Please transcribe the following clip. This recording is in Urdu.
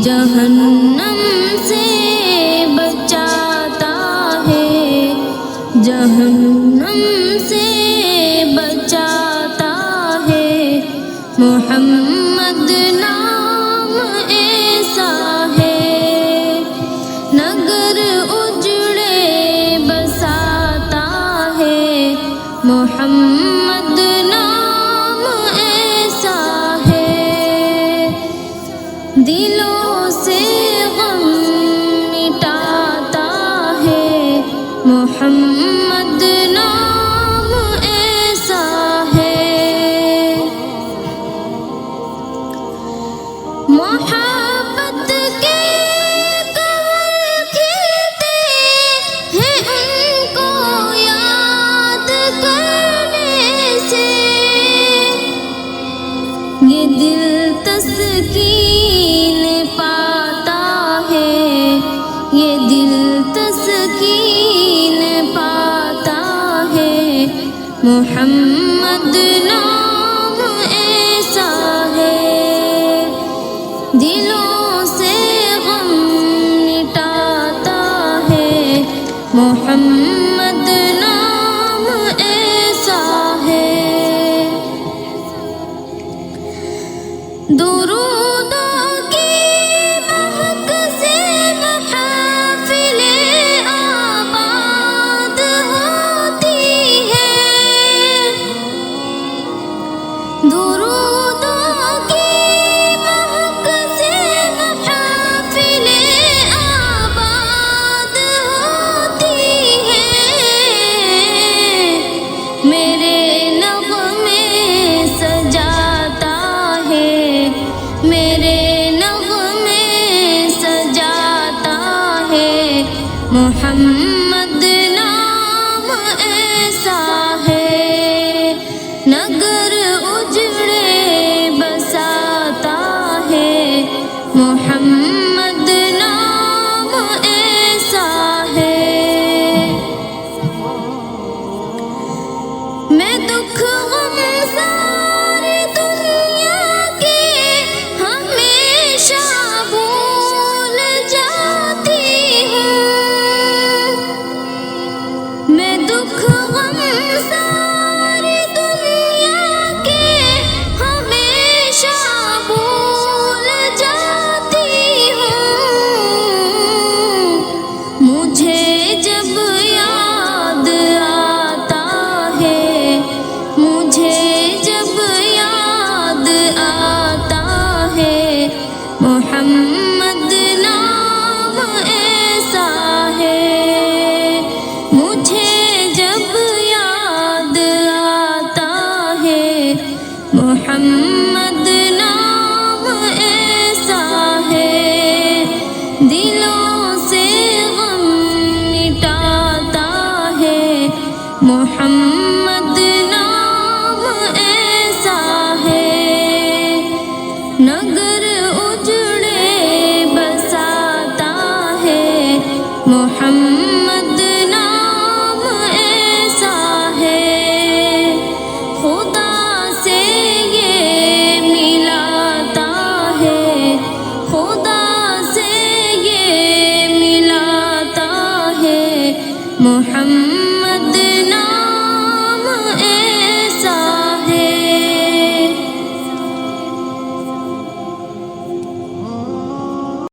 جہنم سے بچاتا ہے، جہنم سے بچاتا ہے، محمد نام ایسا ہے، نگر اجڑے بساتا ہے، محمد نام ایسا ہے، دلوں سے غم مٹاتا ہے، محمد نام ایسا ہے، محبت کے کمل کھلتے ہیں ان کو یاد کرنے سے، یہ دل تسکین پاتا ہے، یہ دل تسکین پاتا ہے، محمد نام ایسا ہے، دلوں سے غم مٹاتا ہے، محمد نام ایسا ہے، درودوں کی مہک سے محافل آباد ہوتی ہے، درودوں کی مہک سے محافل آباد ہوتی ہے، میرے نغمے سجاتا ہے، میرے نغمے سجاتا ہے، محمد نام ایسا ہے، نگر اجڑے بساتا ہے، محمد نام ایسا ہے، میں دکھ غم ساری دنیا کے ہمیشہ بھول جاتی ہوں، میں دکھ غم ساری دنیا کے ہمیشہ بھول جاتی ہوں، مجھے جب یاد آتا ہے، مجھے جب یاد آتا ہے، محمد